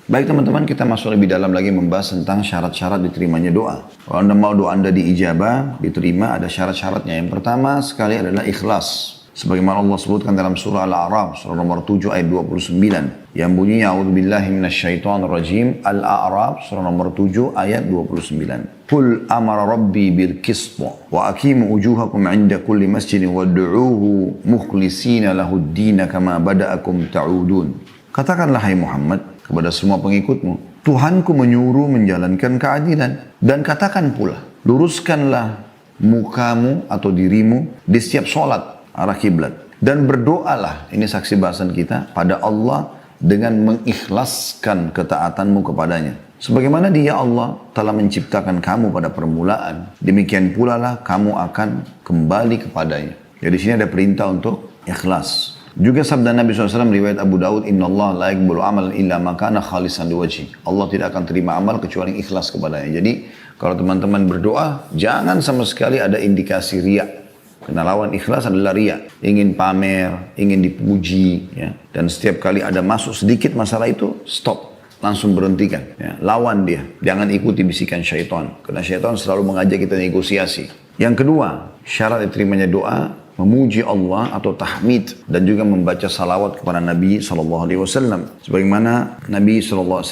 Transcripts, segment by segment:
Baik teman-teman, kita masuk lebih dalam lagi membahas tentang syarat-syarat diterimanya doa. Kalau Anda mau doa Anda diijabah, diterima, ada syarat-syaratnya. Yang pertama sekali adalah ikhlas. Sebagaimana Allah sebutkan dalam surah Al-A'raf, surah nomor 7 ayat 29. Yang bunyinya, A'udzubillahi minasyaitonirrajim, Al-A'raf, surah nomor 7 ayat 29. Qul amara rabbi bil qist wa aqimu wujuhakum 'inda kulli masjidin wad'uuhu mukhlisina lahud din kama bada'akum ta'udun. Katakanlah hai Muhammad kepada semua pengikutmu, Tuhanku menyuruh menjalankan keadilan. Dan katakan pula, luruskanlah mukamu atau dirimu di setiap sholat arah kiblat. Dan berdoalah, ini saksi bahasan kita, pada Allah dengan mengikhlaskan ketaatanmu kepadanya. Sebagaimana Dia Allah telah menciptakan kamu pada permulaan, demikian pula lah kamu akan kembali kepadanya. Jadi sini ada perintah untuk ikhlas. Juga sabda Nabi SAW riwayat Abu Daud, Inna Allah la yakbulu amal illa makana khalisan liwajhi. Allah tidak akan terima amal kecuali ikhlas kepadanya. Jadi kalau teman-teman berdoa, jangan sama sekali ada indikasi riya. Karena lawan ikhlas adalah riya. Ingin pamer, ingin dipuji. Ya. Dan setiap kali ada masuk sedikit masalah itu, stop. Langsung berhentikan. Ya. Lawan dia. Jangan ikuti bisikan syaitan. Karena syaitan selalu mengajak kita negosiasi. Yang kedua, syarat diterimanya doa, memuji Allah atau tahmid dan juga membaca salawat kepada Nabi SAW. Sebagaimana Nabi SAW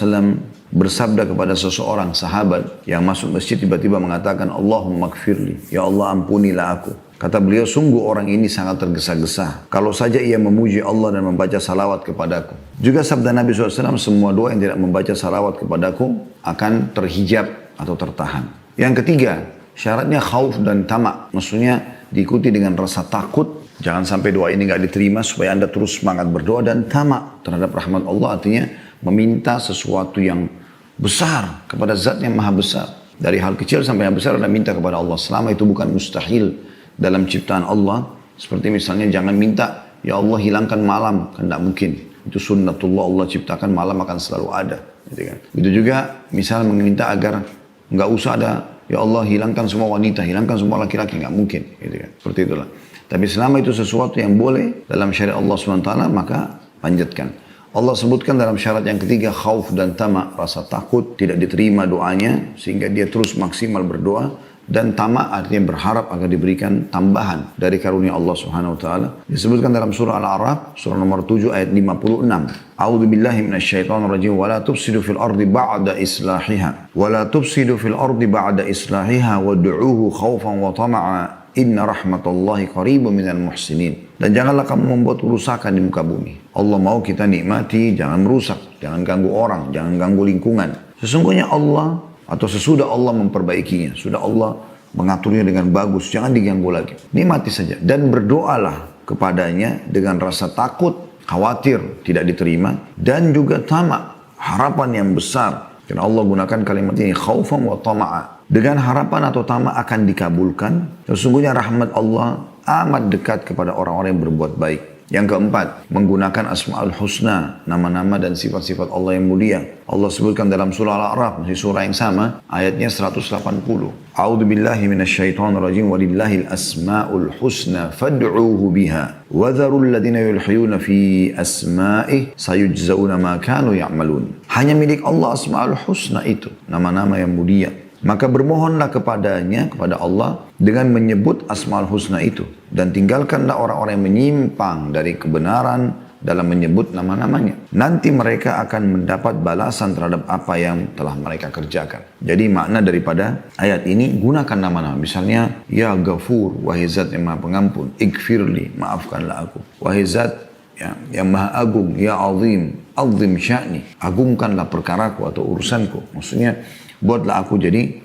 bersabda kepada seseorang sahabat yang masuk masjid tiba-tiba mengatakan, Allahumma gfirli, ya Allah ampunilah aku. Kata beliau, sungguh orang ini sangat tergesa-gesa. Kalau saja ia memuji Allah dan membaca salawat kepadaku. Juga sabda Nabi SAW, semua doa yang tidak membaca salawat kepadaku akan terhijab atau tertahan. Yang ketiga, syaratnya khauf dan tamak. Maksudnya diikuti dengan rasa takut. Jangan sampai doa ini nggak diterima supaya Anda terus semangat berdoa. Dan tamak terhadap rahmat Allah artinya meminta sesuatu yang besar kepada zat yang maha besar. Dari hal kecil sampai yang besar Anda minta kepada Allah. Selama itu bukan mustahil dalam ciptaan Allah. Seperti misalnya jangan minta, ya Allah hilangkan malam. Kan tidak mungkin. Itu sunnatullah, Allah ciptakan malam akan selalu ada. Gitu kan. Itu juga misal meminta agar nggak usah ada, ya Allah hilangkan semua wanita, hilangkan semua laki-laki, nggak mungkin, gitu kan. Seperti itulah. Tapi selama itu sesuatu yang boleh dalam syariat Allah SWT, maka panjatkan. Allah sebutkan dalam syarat yang ketiga, khauf dan tamak, rasa takut, tidak diterima doanya, sehingga dia terus maksimal berdoa. Dan tamak artinya berharap agar diberikan tambahan dari karunia Allah Subhanahu wa taala. Disebutkan dalam surah Al-A'raf, surah nomor 7 ayat 56. A'udzu billahi minasyaitonir rajim wa la tufsidu fil ardi ba'da islahiha. Wa la tufsidu fil ardi ba'da islahiha wad'uuhu khaufan wa tama'a. Inna rahmatallahi qaribun minal muhsinin. Dan janganlah kamu membuat kerusakan di muka bumi. Allah mau kita nikmati, jangan merusak, jangan ganggu orang, jangan ganggu lingkungan. Sesungguhnya Allah atau sesudah Allah memperbaikinya, sudah Allah mengaturnya dengan bagus, jangan diganggu lagi. Nikmati saja dan berdoalah kepadanya dengan rasa takut, khawatir tidak diterima dan juga tamak, harapan yang besar. Karena Allah gunakan kalimat ini khaufan wa tama'a. Dengan harapan atau tamak akan dikabulkan. Sesungguhnya rahmat Allah amat dekat kepada orang-orang yang berbuat baik. Yang keempat, menggunakan Asma'ul Husna, nama-nama dan sifat-sifat Allah yang mulia. Allah sebutkan dalam surah Al-A'raf, masih surah yang sama, ayatnya 180. A'udzu billahi minasyaitonir rajim, walillahil asma'ul husna fad'uuhu biha wa dharul ladzina yulhiyuna fi asma'ihi sayujzauna ma kanu ya'malun. Hanya milik Allah Asma'ul Husna itu, nama-nama yang mulia. Maka bermohonlah kepadanya, kepada Allah, dengan menyebut Asma'ul Husna itu. Dan tinggalkanlah orang-orang yang menyimpang dari kebenaran dalam menyebut nama-namanya. Nanti mereka akan mendapat balasan terhadap apa yang telah mereka kerjakan. Jadi makna daripada ayat ini, gunakan nama-nama. Misalnya, Ya Ghafur, wahai zat yang maha pengampun. Ighfirli, maafkanlah aku. Wahai zat yang maha agung, Ya Azim, azim sya'ni. Agungkanlah perkaraku atau urusanku. Maksudnya, buatlah aku jadi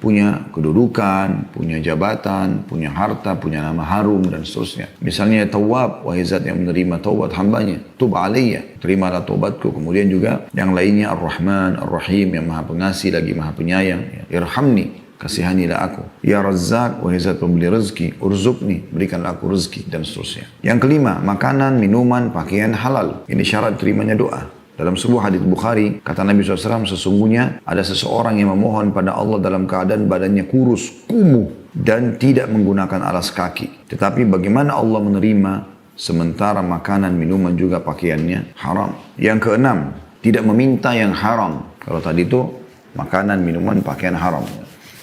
punya kedudukan, punya jabatan, punya harta, punya nama harum dan seterusnya. Misalnya Tawwab, wahai zat yang menerima taubat hambanya. Tub alaiya, terimalah taubatku. Kemudian juga yang lainnya Ar-Rahman, Ar-Rahim, yang maha pengasih lagi maha penyayang. Irhamni, kasihanilah aku. Ya Razzaq, wahai zat pemberi rezeki. Urzukni, berikanlah aku rezeki dan seterusnya. Yang kelima, makanan, minuman, pakaian halal. Ini syarat terimanya doa. Dalam sebuah hadits Bukhari, kata Nabi SAW, sesungguhnya ada seseorang yang memohon pada Allah dalam keadaan badannya kurus, kumuh, dan tidak menggunakan alas kaki. Tetapi bagaimana Allah menerima sementara makanan, minuman juga pakaiannya haram. Yang keenam, Tidak meminta yang haram. Kalau tadi itu makanan, minuman, pakaian haram.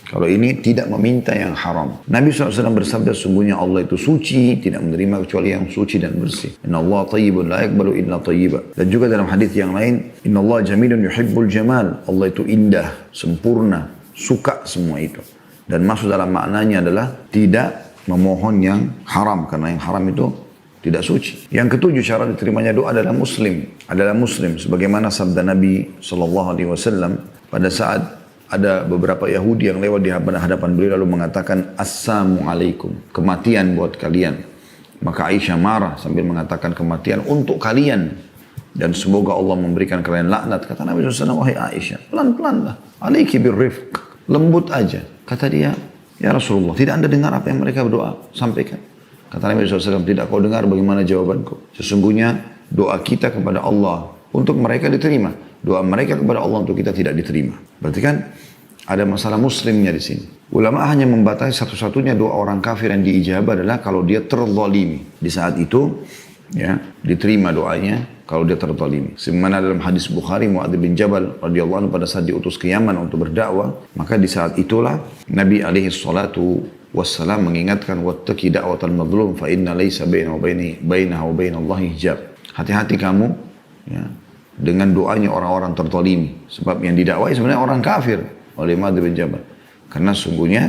Kalau ini tidak meminta yang haram. Nabi SAW bersabda, sungguhnya Allah itu suci, tidak menerima kecuali yang suci dan bersih. Inna Allah tayyibun la yakbalu illa tayyiba. Dan juga dalam hadis yang lain, Inna Allah jamilun yuhibbul jamal. Allah itu indah, sempurna, suka semua itu. Dan maksud dalam maknanya adalah tidak memohon yang haram. Karena yang haram itu tidak suci. Yang ketujuh syarat diterimanya doa adalah muslim. Adalah muslim. Sebagaimana sabda Nabi SAW pada saat ada beberapa Yahudi yang lewat di hadapan beliau lalu mengatakan Assalamualaikum, kematian buat kalian. Maka Aisyah marah sambil mengatakan kematian untuk kalian dan semoga Allah memberikan kalian laknat. Kata Nabi SAW, wahai Aisyah, pelan-pelan lah, alaiki birrifq, lembut aja. Kata dia, ya Rasulullah, tidak anda dengar apa yang mereka berdoa? Sampaikan. Kata Nabi SAW, tidak kau dengar bagaimana jawabanku? Sesungguhnya doa kita kepada Allah untuk mereka diterima. Doa mereka kepada Allah untuk kita tidak diterima. Berarti kan ada masalah muslimnya di sini. Ulama hanya membatasi satu-satunya doa orang kafir yang diijabah adalah kalau dia terzalimi. Di saat itu ya diterima doanya kalau dia terzalimi. Sebagaimana dalam hadis Bukhari, Muadz bin Jabal radhiyallahu anhu pada saat diutus ke Yaman untuk berdakwah, maka di saat itulah Nabi alaihi salatu wassalam mengingatkan wattaqi da'watal mazlum fa inna laysa bainahu wa bainallahi hijab. Hati-hati kamu ya dengan doanya orang-orang terzalimi. Sebab yang didakwai sebenarnya orang kafir oleh Muadz bin Jabal. Karena sungguhnya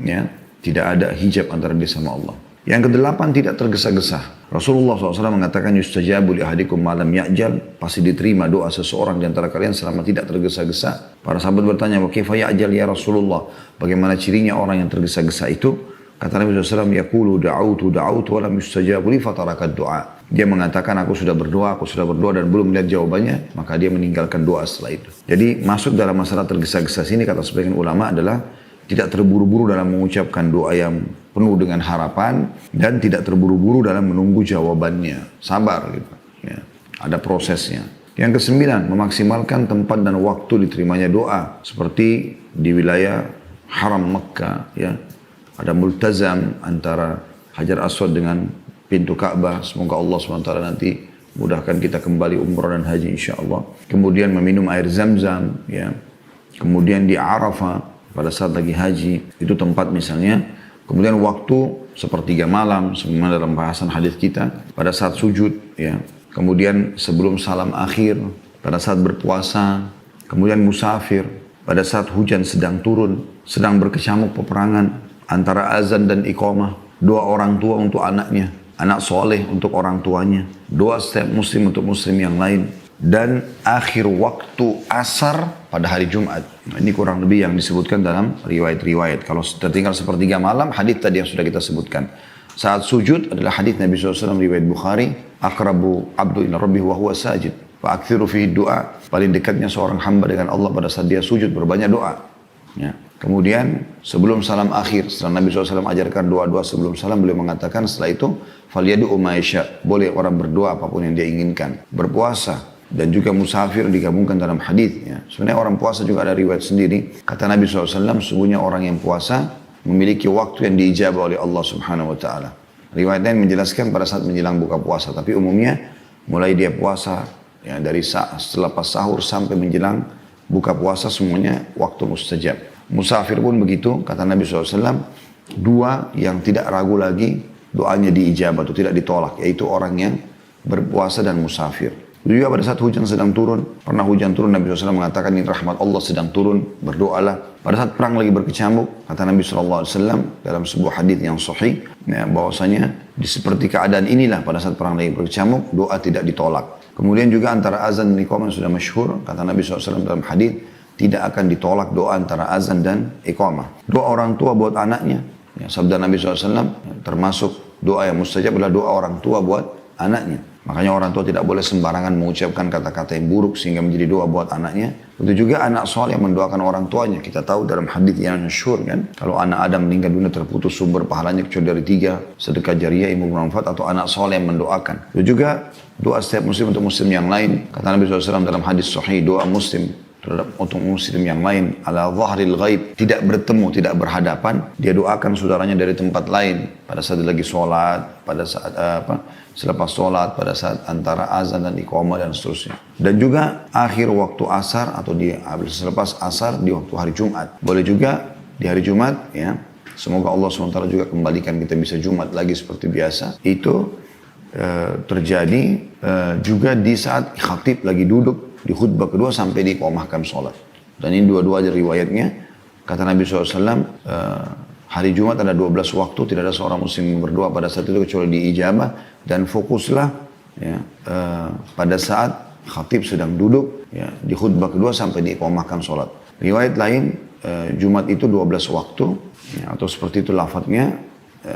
ya, tidak ada hijab antara dia sama Allah. Yang kedelapan, tidak tergesa-gesa. Rasulullah SAW mengatakan yustajabu li ahadikum malam ya'jal. Pasti diterima doa seseorang di antara kalian selama tidak tergesa-gesa. Para sahabat bertanya, wa kaifa ya'jal ya Rasulullah? Bagaimana cirinya orang yang tergesa-gesa itu? Kata Nabi SAW, yaqulu da'autu wa lam yustajabu li fatarakat doa. Dia mengatakan aku sudah berdoa dan belum melihat jawabannya, maka dia meninggalkan doa setelah itu. Jadi masuk dalam masalah tergesa-gesa sini kata sebagian ulama adalah tidak terburu-buru dalam mengucapkan doa yang penuh dengan harapan dan tidak terburu-buru dalam menunggu jawabannya. Sabar gitu. Ya. Ada prosesnya. Yang kesembilan, memaksimalkan tempat dan waktu diterimanya doa seperti di wilayah Haram Mekah ya. Ada multazam antara Hajar Aswad dengan pintu Ka'bah. Semoga Allah SWT nanti mudahkan kita kembali umrah dan haji insyaAllah. Kemudian meminum air zam-zam ya. Kemudian di Arafah pada saat lagi haji itu tempat misalnya. Kemudian waktu sepertiga malam sebagaimana dalam bahasan hadis kita pada saat sujud ya. Kemudian sebelum salam akhir pada saat berpuasa. Kemudian musafir pada saat hujan sedang turun, sedang berkecamuk peperangan antara azan dan iqamah. Doa orang tua untuk anaknya, anak soleh untuk orang tuanya, doa setiap muslim untuk muslim yang lain, dan akhir waktu asar pada hari Jumat. Nah, ini kurang lebih yang disebutkan dalam riwayat-riwayat. Kalau tertinggal sepertiga malam, hadits tadi yang sudah kita sebutkan. Saat sujud adalah hadits Nabi SAW riwayat Bukhari, aqrabu abdu ila rabbih wa huwa sajid, fa akthiru fihi doa. Paling dekatnya seorang hamba dengan Allah pada saat dia sujud, berbanyak doa. Ya. Kemudian sebelum salam akhir, setelah Nabi SAW ajarkan doa-doa sebelum salam, beliau mengatakan setelah itu, falyadu'u ma yasha', boleh orang berdoa apapun yang dia inginkan. Berpuasa dan juga musafir digabungkan dalam hadis. Ya. Sebenarnya orang puasa juga ada riwayat sendiri. Kata Nabi SAW, sungguhnya orang yang puasa memiliki waktu yang diijabah oleh Allah Subhanahu Wa Taala. Riwayat lain menjelaskan pada saat menjelang buka puasa, tapi umumnya mulai dia puasa ya, dari setelah pas sahur sampai menjelang buka puasa semuanya waktu mustajab. Musafir pun begitu, kata Nabi SAW, dua yang tidak ragu lagi doanya diijabah atau tidak ditolak, yaitu orang yang berpuasa dan musafir. Juga pada saat hujan sedang turun, pernah hujan turun, Nabi SAW mengatakan ini rahmat Allah sedang turun, berdoalah. Pada saat perang lagi berkecamuk, kata Nabi SAW dalam sebuah hadis yang sahih, ya, bahwasanya di seperti keadaan inilah pada saat perang lagi berkecamuk, doa tidak ditolak. Kemudian juga antara azan dan iqamah sudah masyhur, kata Nabi SAW dalam hadis, tidak akan ditolak doa antara azan dan iqamah. Doa orang tua buat anaknya, ya, sabda Nabi SAW, termasuk doa yang mustajab adalah doa orang tua buat anaknya. Makanya orang tua tidak boleh sembarangan mengucapkan kata-kata yang buruk sehingga menjadi doa buat anaknya. Begitu juga anak soleh yang mendoakan orang tuanya. Kita tahu dalam hadis yang masyhur kan, kalau anak Adam meninggal dunia terputus sumber pahalanya kecuali dari tiga, sedekah jariyah, ilmu bermanfaat, atau anak soleh yang mendoakan. Itu juga doa setiap muslim untuk muslim yang lain. Kata Nabi SAW dalam hadis sahih, doa muslim terhadap untuk muslim yang lain, ala zahril ghaib, tidak bertemu, tidak berhadapan, dia doakan saudaranya dari tempat lain pada saat dia lagi sholat, pada saat selepas sholat, pada saat antara azan dan iqamah dan seterusnya. Dan juga akhir waktu asar atau selepas asar di waktu hari Jumat. Boleh juga di hari Jumat, ya. Semoga Allah SWT juga kembalikan kita bisa Jumat lagi seperti biasa. Itu terjadi juga di saat khatib lagi duduk di khutbah kedua sampai diiqamahkan sholat. Dan ini dua-dua aja riwayatnya. Kata Nabi SAW, hari Jumat ada 12 waktu, tidak ada seorang muslim yang berdoa pada saat itu kecuali diijabah. Dan fokuslah ya, pada saat khatib sedang duduk ya, di khutbah kedua sampai diiqamahkan sholat. Riwayat lain, Jumat itu 12 waktu, ya, atau seperti itu lafadznya.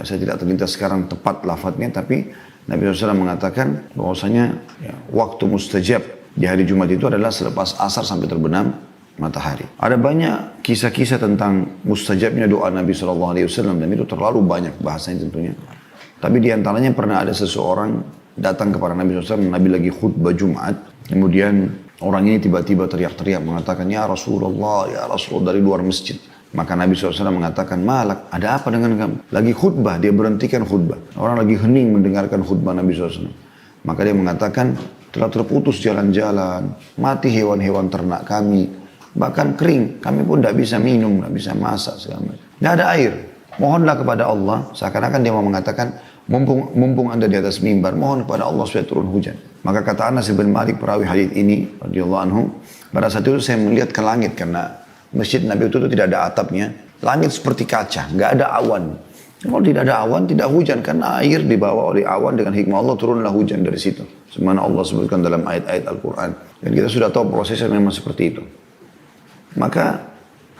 Saya tidak terlintas sekarang tepat lafadznya, tapi Nabi SAW mengatakan bahwasanya ya, waktu mustajab di hari Jumat itu adalah selepas asar sampai terbenam matahari. Ada banyak kisah-kisah tentang mustajabnya doa Nabi SAW dan itu terlalu banyak bahasanya tentunya. Tapi di antaranya pernah ada seseorang datang kepada Nabi SAW, Nabi lagi khutbah Jumat, kemudian orang ini tiba-tiba teriak-teriak mengatakan, ya Rasulullah dari luar masjid. Maka Nabi SAW mengatakan, malak, ada apa dengan kamu? Lagi khutbah, dia berhentikan khutbah. Orang lagi hening mendengarkan khutbah Nabi SAW. Maka dia mengatakan, telah terputus jalan-jalan, mati hewan-hewan ternak kami, bahkan kering, kami pun tidak bisa minum, tidak bisa masak segala macam. Tidak ada air, mohonlah kepada Allah, seakan-akan dia mau mengatakan, mumpung anda di atas mimbar, mohon kepada Allah supaya turun hujan. Maka kata Anas bin Malik perawi hadits ini, radhiyallahu anhu, pada saat itu saya melihat ke langit karena masjid Nabi itu tidak ada atapnya, langit seperti kaca, nggak ada awan. Kalau tidak ada awan, tidak hujan. Karena air dibawa oleh awan dengan hikmah Allah, turunlah hujan dari situ. Semana Allah sebutkan dalam ayat-ayat Al-Quran. Dan kita sudah tahu prosesnya memang seperti itu. Maka,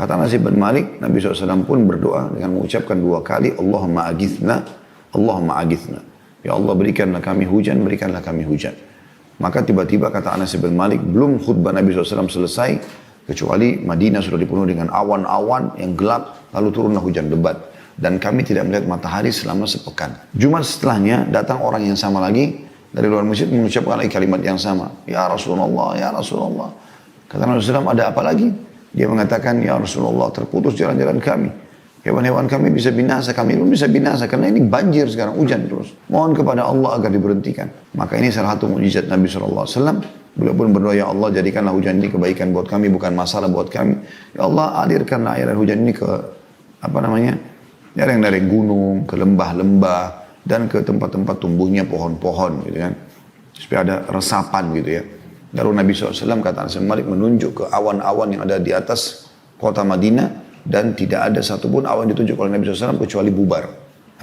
kata Anas bin Malik, Nabi SAW pun berdoa dengan mengucapkan 2 kali, Allahumma agithna, Allahumma agithna. Ya Allah berikanlah kami hujan, berikanlah kami hujan. Maka tiba-tiba kata Anas bin Malik, belum khutbah Nabi SAW selesai, kecuali Madinah sudah dipenuhi dengan awan-awan yang gelap, lalu turunlah hujan lebat. Dan kami tidak melihat matahari selama sepekan. Jumat setelahnya datang orang yang sama lagi dari luar masjid mengucapkan lagi kalimat yang sama. Ya Rasulullah, ya Rasulullah. Kata Nabi SAW, ada apa lagi? Dia mengatakan, ya Rasulullah, terputus jalan-jalan kami. Hewan-hewan kami bisa binasa, kami pun bisa binasa. Karena ini banjir sekarang, hujan terus. Mohon kepada Allah agar diberhentikan. Maka ini salah satu mukjizat Nabi SAW. Beliau pun berdoa, ya Allah jadikanlah hujan ini kebaikan buat kami, bukan masalah buat kami. Ya Allah alirkanlah air hujan ini ke, yang dari gunung, ke lembah-lembah, dan ke tempat-tempat tumbuhnya pohon-pohon, gitu kan. Supaya ada resapan, gitu ya. Lalu Nabi SAW, kata Anas bin Malik, menunjuk ke awan-awan yang ada di atas kota Madinah, dan tidak ada satupun awan ditunjuk oleh Nabi SAW kecuali bubar.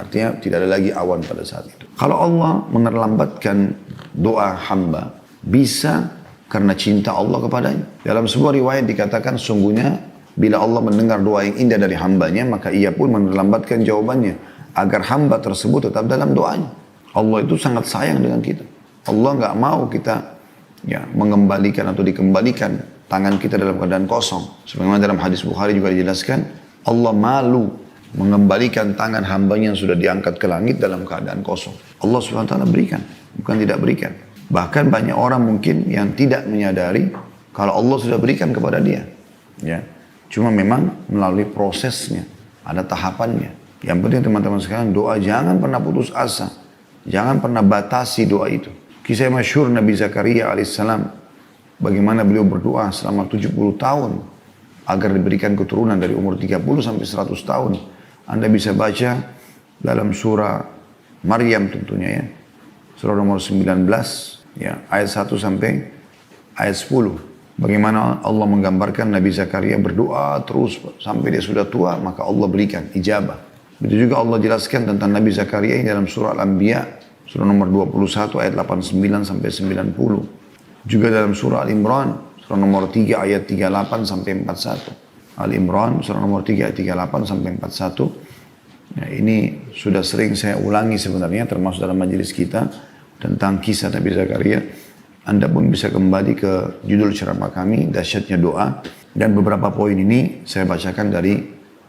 Artinya tidak ada lagi awan pada saat itu. Kalau Allah menerlambatkan doa hamba, bisa karena cinta Allah kepadanya. Dalam sebuah riwayat dikatakan, sungguhnya bila Allah mendengar doa yang indah dari hambanya, maka ia pun menerlambatkan jawabannya, agar hamba tersebut tetap dalam doanya. Allah itu sangat sayang dengan kita. Allah nggak mau kita ya mengembalikan atau dikembalikan tangan kita dalam keadaan kosong. Sebagaimana dalam hadis Bukhari juga dijelaskan, Allah malu mengembalikan tangan hambanya yang sudah diangkat ke langit dalam keadaan kosong. Allah SWT berikan, bukan tidak berikan. Bahkan banyak orang mungkin yang tidak menyadari kalau Allah sudah berikan kepada dia. Ya. Cuma memang melalui prosesnya, ada tahapannya. Yang penting teman-teman sekalian, doa jangan pernah putus asa. Jangan pernah batasi doa itu. Kisah masyhur Nabi Zakaria alaihissalam, bagaimana beliau berdoa selama 70 tahun agar diberikan keturunan dari umur 30 sampai 100 tahun. Anda bisa baca dalam surah Maryam tentunya ya. Surah nomor 19 ya, ayat 1 sampai ayat 10. Bagaimana Allah menggambarkan Nabi Zakaria berdoa terus sampai dia sudah tua, maka Allah berikan ijabah. Begitu juga Allah jelaskan tentang Nabi Zakaria ini dalam surah Al-Anbiya, surah nomor 21 ayat 89 sampai 90. Juga dalam surah Al-Imran, surah nomor 3 ayat 38 sampai 41. Al-Imran, surah nomor 3 ayat 38 sampai 41. Nah, ini sudah sering saya ulangi sebenarnya, termasuk dalam majelis kita, tentang kisah Nabi Zakaria. Anda pun bisa kembali ke judul ceramah kami, Dahsyatnya Doa. Dan beberapa poin ini saya bacakan dari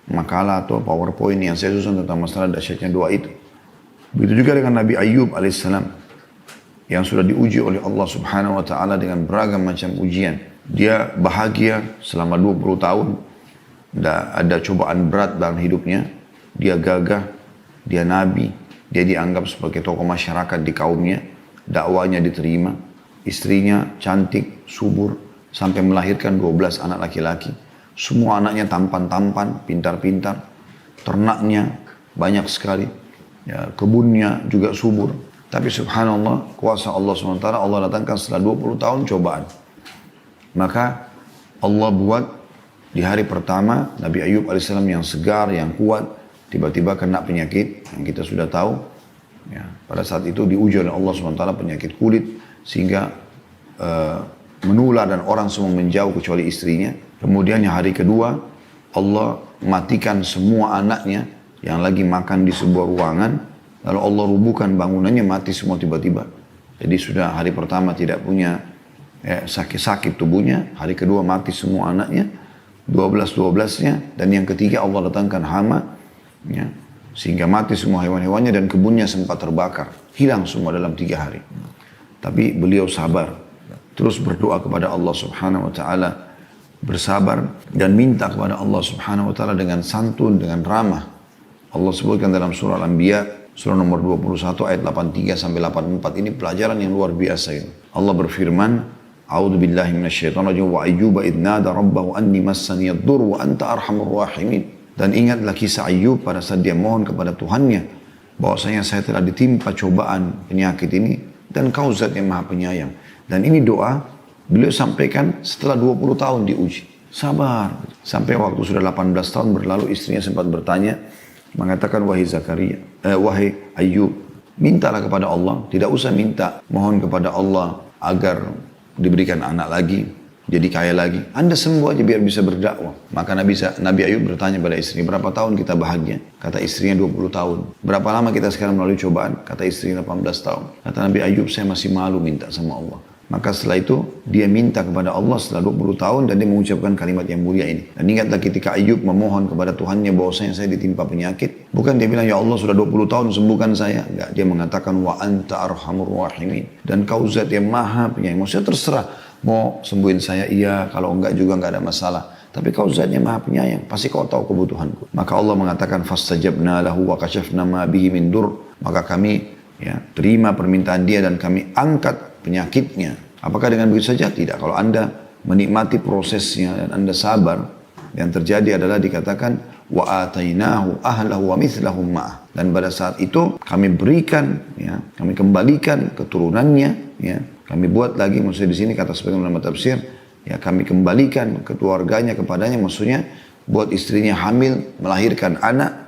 makalah atau PowerPoint yang saya susun tentang masalah dahsyatnya doa itu. Begitu juga dengan Nabi Ayyub alaihissalam yang sudah diuji oleh Allah Subhanahu wa taala dengan beragam macam ujian. Dia bahagia selama 20 tahun. Tidak ada cobaan berat dalam hidupnya. Dia gagah, dia nabi, dia dianggap sebagai tokoh masyarakat di kaumnya. Dakwanya diterima. Istrinya cantik, subur, sampai melahirkan 12 anak laki-laki. Semua anaknya tampan-tampan, pintar-pintar. Ternaknya banyak sekali. Ya, kebunnya juga subur. Tapi subhanallah, kuasa Allah SWT, Allah datangkan setelah 20 tahun cobaan. Maka Allah buat di hari pertama Nabi Ayub AS yang segar, yang kuat, tiba-tiba kena penyakit yang kita sudah tahu. Ya, pada saat itu diuji oleh Allah SWT penyakit kulit sehingga menular dan orang semua menjauh kecuali istrinya. Kemudian yang hari kedua Allah matikan semua anaknya yang lagi makan di sebuah ruangan. Lalu Allah rubuhkan bangunannya, mati semua tiba-tiba. Jadi sudah hari pertama tidak punya sakit-sakit tubuhnya, hari kedua mati semua anaknya, 12-12-nya, dan yang ketiga Allah datangkan hama, ya, sehingga mati semua hewan-hewannya dan kebunnya sempat terbakar, hilang semua dalam 3 hari. Tapi beliau sabar, terus berdoa kepada Allah Subhanahu Wa Taala, bersabar dan minta kepada Allah Subhanahu Wa Taala dengan santun, dengan ramah. Allah sebutkan dalam surah Al-Anbiya, surah nomor 21 ayat 83 sampai 84, ini pelajaran yang luar biasa ini. Allah berfirman, A'udzu billahi minasyaitonir rajim wa ayyuba idh nada rabbahu anni massani ad-dur wa anta arhamur rahimin. Dan ingatlah kisah Ayub pada saat dia mohon kepada Tuhannya bahwasanya saya telah ditimpa cobaan penyakit ini dan kau zat yang maha penyayang. Dan ini doa beliau sampaikan setelah 20 tahun diuji. Sabar. Sampai waktu sudah 18 tahun berlalu, istrinya sempat bertanya, mengatakan, wahai Ayub, mintalah kepada Allah, tidak usah minta, mohon kepada Allah agar diberikan anak lagi, jadi kaya lagi. Anda sembuh aja biar bisa berdakwah. Maka Nabi Ayub bertanya pada istri, berapa tahun kita bahagia? Kata istrinya 20 tahun. Berapa lama kita sekarang melalui cobaan? Kata istrinya 18 tahun. Kata Nabi Ayub, saya masih malu minta sama Allah. Maka setelah itu dia minta kepada Allah setelah 20 tahun dan dia mengucapkan kalimat yang mulia ini. Dan ingatlah ketika Ayub memohon kepada Tuhannya bahwasanya saya ditimpa penyakit. Bukan dia bilang, ya Allah sudah 20 tahun sembuhkan saya. Enggak, dia mengatakan wa anta arhamur rahimin. Dan kau zat yang maha penyayang. Maksudnya terserah mau sembuhin saya, iya, kalau enggak juga enggak ada masalah. Tapi kau zatnya maha penyayang, pasti kau tahu kebutuhanku. Maka Allah mengatakan fastajabna lahu wa kashafna ma bihi min dur. Maka kami terima permintaan dia dan kami angkat penyakitnya. Apakah dengan begitu saja? Tidak. Kalau Anda menikmati prosesnya dan Anda sabar, yang terjadi adalah dikatakan wa atainahu ahlahu wa mithlahum ma'ah. Dan pada saat itu kami berikan, kami kembalikan keturunannya, kami buat lagi, maksudnya di sini kata sebagian ulama tafsir, kami kembalikan keluarganya kepadanya, maksudnya buat istrinya hamil, melahirkan anak,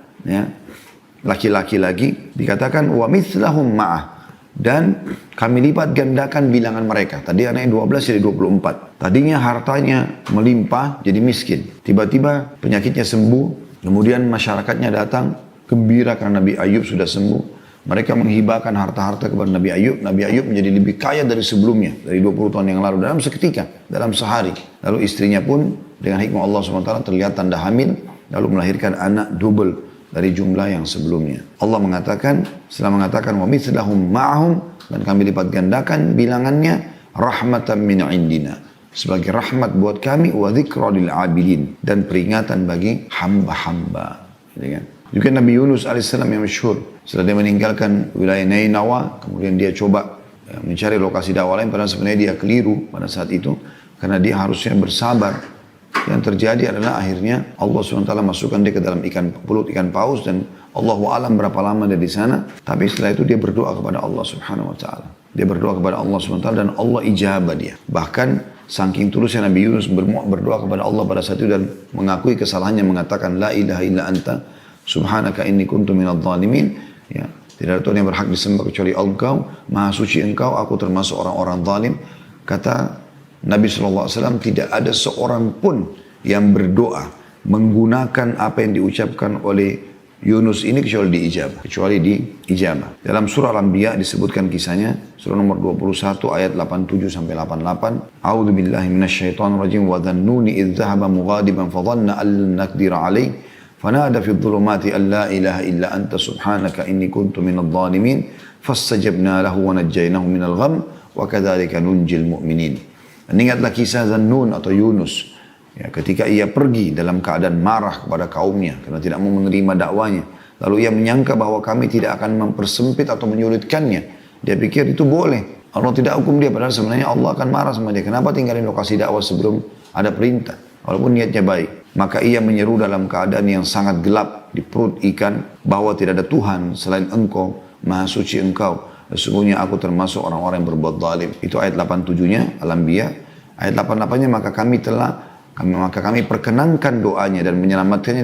laki-laki lagi, dikatakan wa mithlahum ma'ah. Dan kami lipat gandakan bilangan mereka. Tadi anaknya 12 jadi 24. Tadinya hartanya melimpah jadi miskin. Tiba-tiba penyakitnya sembuh. Kemudian masyarakatnya datang gembira karena Nabi Ayub sudah sembuh. Mereka menghibahkan harta-harta kepada Nabi Ayub. Nabi Ayub menjadi lebih kaya dari sebelumnya. Dari 20 tahun yang lalu. Dalam seketika. Dalam sehari. Lalu istrinya pun dengan hikmah Allah SWT terlihat tanda hamil. Lalu melahirkan anak double dari jumlah yang sebelumnya. Allah mengatakan, setelah mengatakan wa mithlahum ma'ahum, dan kami lipat gandakan bilangannya, rahmatan min indina, sebagai rahmat buat kami, wa dzikra lil abidin, dan peringatan bagi hamba-hamba. Gitu kan? Juga Nabi Yunus alaihissalam yang masyhur, setelah dia meninggalkan wilayah Nainawa, kemudian dia coba mencari lokasi dakwah lain, padahal sebenarnya dia keliru pada saat itu, karena dia harusnya bersabar. Yang terjadi adalah akhirnya Allah SWT masukkan dia ke dalam pulut ikan paus, dan Allahu alam berapa lama dia di sana. Tapi setelah itu dia berdoa kepada Allah Subhanahu Wa Taala. Dia berdoa kepada Allah SWT dan Allah ijabah dia. Bahkan saking tulusnya Nabi Yunus berdoa kepada Allah pada saat itu dan mengakui kesalahannya, mengatakan la ilaha illa anta subhanaka inni kuntu minadh dhalimin. Tidak ada Tuhan yang berhak disembah kecuali Engkau, maha suci Engkau, aku termasuk orang-orang zalim. Kata Nabi SAW, tidak ada seorang pun yang berdoa menggunakan apa yang diucapkan oleh Yunus ini kecuali diijabah. Dalam surah Al-Anbiya disebutkan kisahnya, surah nomor 21 ayat 87 sampai 88. A'udzu billahi minasyaitonir rajim wa dhannuni idz dhahaba mughadiban fa dhanna an lan naqdira alayhi fanada fi dhulumati an la ilaha illa anta subhanaka inni kuntu minadh dhalimin fastajabna lahu wa najjaynahu minal gham wa kadzalika nunjil mu'minin. Dan ingatlah kisah Zannun atau Yunus. Ya, ketika ia pergi dalam keadaan marah kepada kaumnya karena tidak mau menerima dakwanya. Lalu ia menyangka bahwa kami tidak akan mempersempit atau menyulitkannya. Dia pikir itu boleh. Allah tidak hukum dia, padahal sebenarnya Allah akan marah sama dia. Kenapa tinggalin lokasi dakwah sebelum ada perintah? Walaupun niatnya baik. Maka ia menyeru dalam keadaan yang sangat gelap di perut ikan bahwa tidak ada Tuhan selain Engkau, Maha Suci Engkau. Sesungguhnya aku termasuk orang-orang yang berbuat zalim. Itu ayat 87-nya Al-Anbiya. Ayat 88-nya maka kami perkenankan doanya dan menyelamatkannya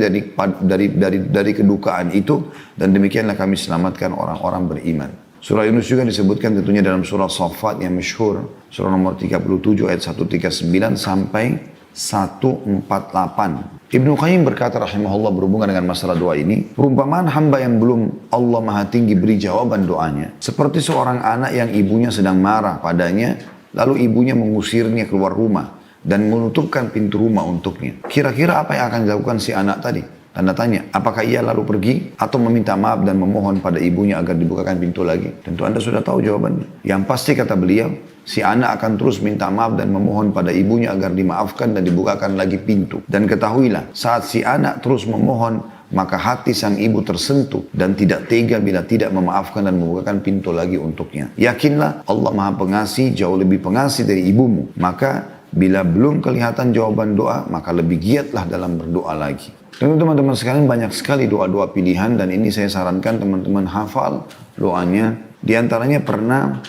dari kedukaan itu, dan demikianlah kami selamatkan orang-orang beriman. Surah Yunus juga disebutkan tentunya dalam surah Shaffat yang masyhur, surah nomor 37 ayat 139 sampai 148. Ibnu Qayyim berkata rahimahullah berhubungan dengan masalah doa ini, perumpamaan hamba yang belum Allah Maha Tinggi beri jawaban doanya seperti seorang anak yang ibunya sedang marah padanya, lalu ibunya mengusirnya keluar rumah dan menutupkan pintu rumah untuknya. Kira-kira apa yang akan dilakukan si anak tadi? Tanda tanya, apakah ia lalu pergi atau meminta maaf dan memohon pada ibunya agar dibukakan pintu lagi? Tentu Anda sudah tahu jawabannya. Yang pasti kata beliau, si anak akan terus minta maaf dan memohon pada ibunya agar dimaafkan dan dibukakan lagi pintu. Dan ketahuilah, saat si anak terus memohon, maka hati sang ibu tersentuh dan tidak tega bila tidak memaafkan dan membukakan pintu lagi untuknya. Yakinlah Allah Maha Pengasih, jauh lebih pengasih dari ibumu. Maka bila belum kelihatan jawaban doa, maka lebih giatlah dalam berdoa lagi. Tentu teman-teman sekalian banyak sekali doa-doa pilihan, dan ini saya sarankan teman-teman hafal doanya. Di antaranya pernah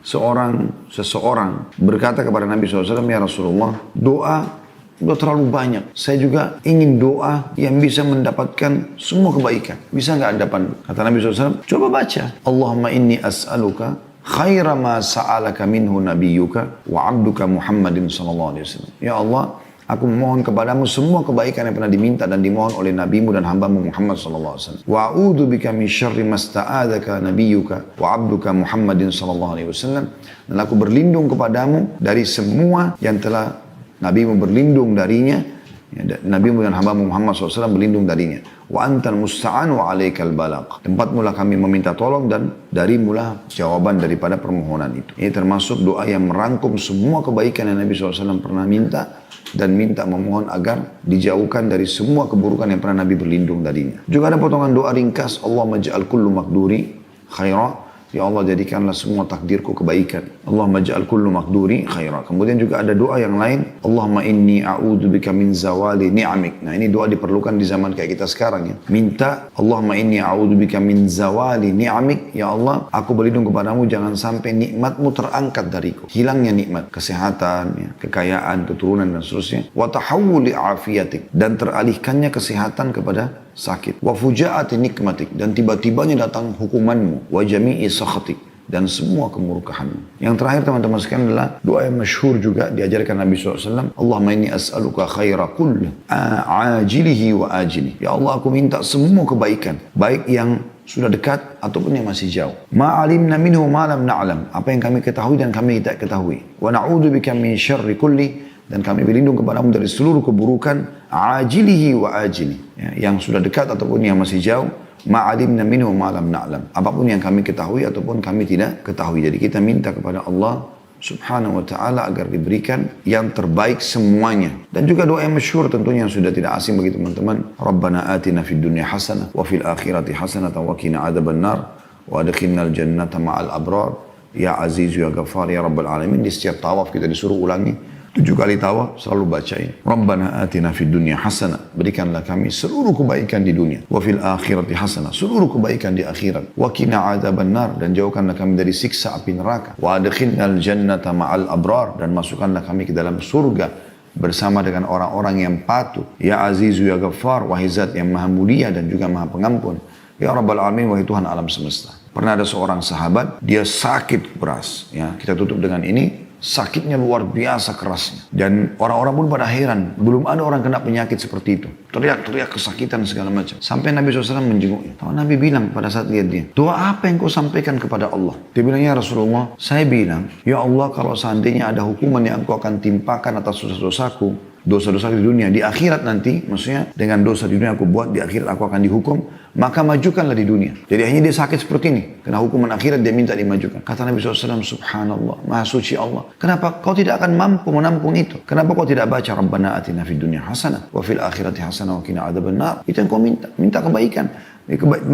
seseorang berkata kepada Nabi SAW, ya Rasulullah, doa udah terlalu banyak. Saya juga ingin doa yang bisa mendapatkan semua kebaikan. Bisa nggak Anda pandu? Kata Nabi SAW, coba baca. Allahumma inni as'aluka khaira ma sa'alaka minhu nabiyyuka wa abduka Muhammadin sallallahu alaihi wasallam. Ya Allah, aku memohon kepadamu semua kebaikan yang pernah diminta dan dimohon oleh nabimu dan hambamu Muhammad sallallahu alaihi wasallam. Wa a'udzu bika min syarri masta'adzaka nabiyyuka wa abduka Muhammadin sallallahu alaihi wasallam. Dan aku berlindung kepadamu dari semua yang telah nabimu berlindung darinya, ya, nabimu dan hambamu Muhammad SAW berlindung darinya. Wa antal musta'an wa alaikal balaq. Tempatmulah kami meminta tolong dan darimulah jawaban daripada permohonan itu. Ini termasuk doa yang merangkum semua kebaikan yang Nabi SAW pernah minta, dan minta memohon agar dijauhkan dari semua keburukan yang pernah Nabi berlindung darinya. Juga ada potongan doa ringkas, Allahumma ja'al kullu maqduri khaira. Ya Allah, jadikanlah semua takdirku kebaikan. Allahumma ja'al kullu maqduri khaira. Kemudian juga ada doa yang lain, Allahumma inni a'udzubika min zawali ni'amik. Nah, ini doa diperlukan di zaman kayak kita sekarang ya. Minta, Allahumma inni a'udzubika min zawali ni'amik. Ya Allah, aku berlindung kepadamu jangan sampai nikmatmu terangkat dariku. Hilangnya nikmat, kesehatan, ya, kekayaan, keturunan dan seterusnya. Wa tahawuli afiyatik, dan teralihkannya kesehatan kepada sakit. Wa fujaati nikmatik, dan tiba-tibanya datang hukumanmu. Wa jami'i sakhatik, dan semua kemurkahanmu. Yang terakhir teman-teman sekalian adalah doa yang masyhur juga diajarkan Nabi SAW. Allahumma inni as'aluka khaira kulli ajilihi wa ajili. Ya Allah, aku minta semua kebaikan, baik yang sudah dekat ataupun yang masih jauh. Ma'alimna minhu ma lam na'lam, apa yang kami ketahui dan kami tidak ketahui. Wa na'udzubika min syarri kulli, dan kami berlindung kepadamu dari seluruh keburukan ajilihi wa ajili, ya, yang sudah dekat ataupun yang masih jauh. Ma'alimna minhu ma lam na'lam, apapun yang kami ketahui ataupun kami tidak ketahui. Jadi kita minta kepada Allah Subhanahu wa ta'ala agar diberikan yang terbaik semuanya. Dan juga doa yang masyhur tentunya yang sudah tidak asing bagi teman-teman, Rabbana atina fid dunya hasanah wa fil akhirati hasanah wa qina adzabannar wa adkhilnal jannata ma'al abrar ya aziz ya ghafar ya rabbal alamin. Di setiap tawaf kita disuruh ulangi 7 kali tawaf, selalu bacain Rabbana atina fid dunya hasanah, berikanlah kami seluruh kebaikan di dunia, wa fil akhirati hasanah, seluruh kebaikan di akhirat, wa qina adzabannar, dan jauhkanlah kami dari siksa api neraka, wa adkhilnal jannata ma'al abrar, dan masukkanlah kami ke dalam surga bersama dengan orang-orang yang patuh. Ya azizu ya ghaffar, wahai zat yang maha mulia dan juga maha pengampun. Ya rabbal alamin, wahai Tuhan alam semesta. Pernah ada seorang sahabat, dia sakit keras, ya, kita tutup dengan ini. Sakitnya luar biasa kerasnya. Dan orang-orang pun pada heran. Belum ada orang kena penyakit seperti itu. Teriak-teriak kesakitan segala macam. Sampai Nabi SAW menjenguknya. Nabi bilang pada saat lihat dia, doa apa yang kau sampaikan kepada Allah? Dia bilang, ya Rasulullah, saya bilang, ya Allah, kalau seandainya ada hukuman yang engkau akan timpakan atas dosa-dosaku, dosa-dosa di dunia. Di akhirat nanti, maksudnya dengan dosa di dunia aku buat, di akhirat aku akan dihukum, maka majukanlah di dunia. Jadi akhirnya dia sakit seperti ini. Karena hukuman akhirat dia minta dimajukan. Kata Nabi SAW, subhanallah, maha suci Allah. Kenapa kau tidak akan mampu menampung itu? Kenapa kau tidak baca Rabbana atina fid dunya hasanah, wa fil akhirati hasanah wa qina adzabannar? Itu yang kau minta. Minta kebaikan.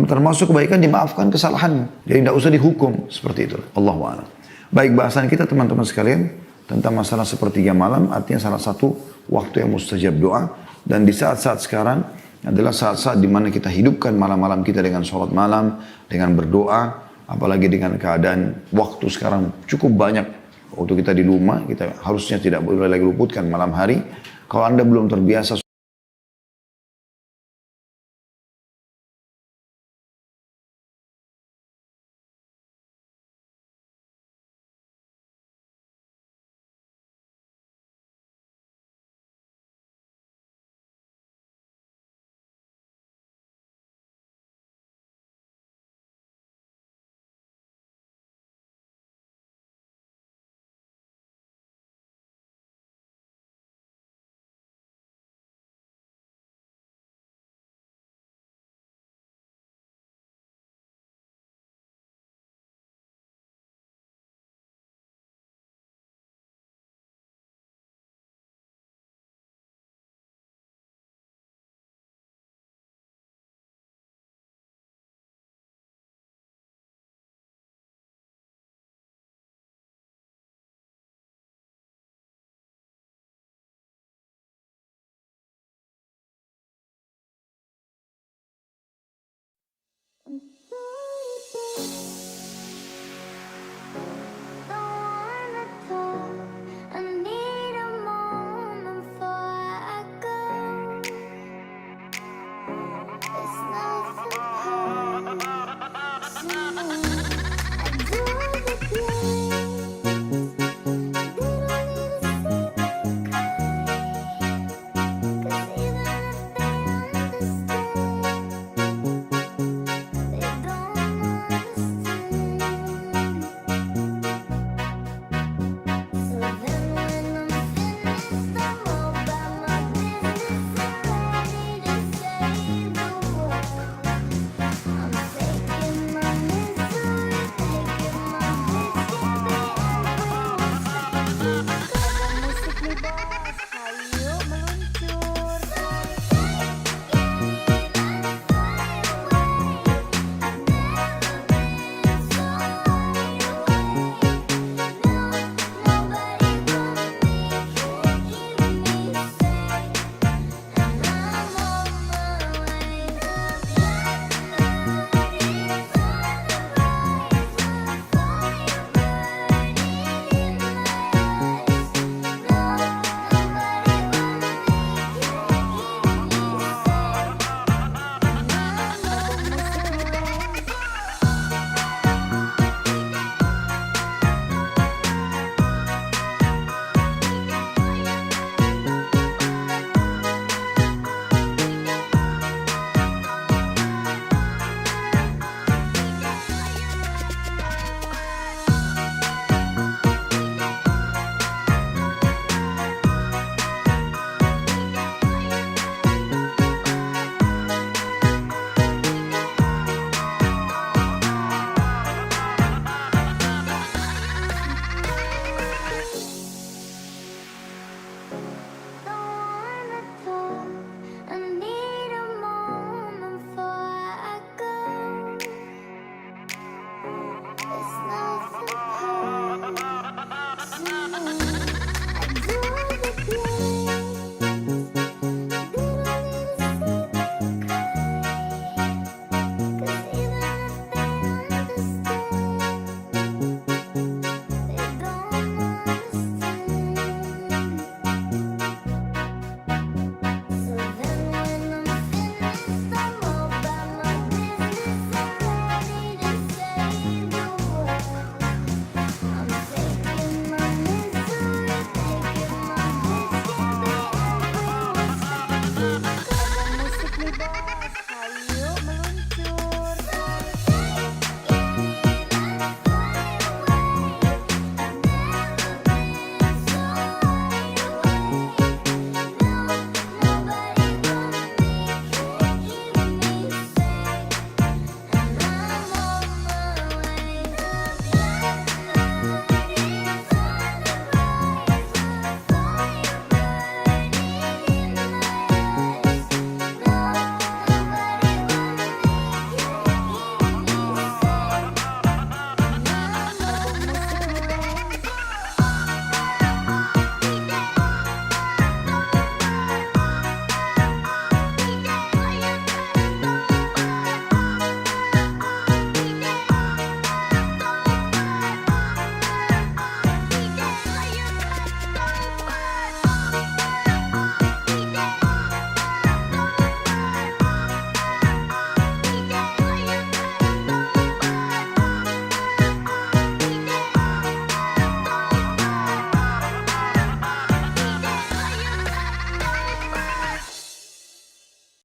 Termasuk kebaikan dimaafkan kesalahanmu. Jadi tidak usah dihukum seperti itu. Allahu a'lam. Baik, bahasan kita teman-teman sekalian tentang masalah sepertiga malam, artinya salah satu waktu yang mustajab doa. Dan di saat-saat sekarang adalah saat-saat di mana kita hidupkan malam-malam kita dengan sholat malam, dengan berdoa, apalagi dengan keadaan waktu sekarang cukup banyak. Waktu kita di rumah, kita harusnya tidak boleh lagi luputkan malam hari. Kalau Anda belum terbiasa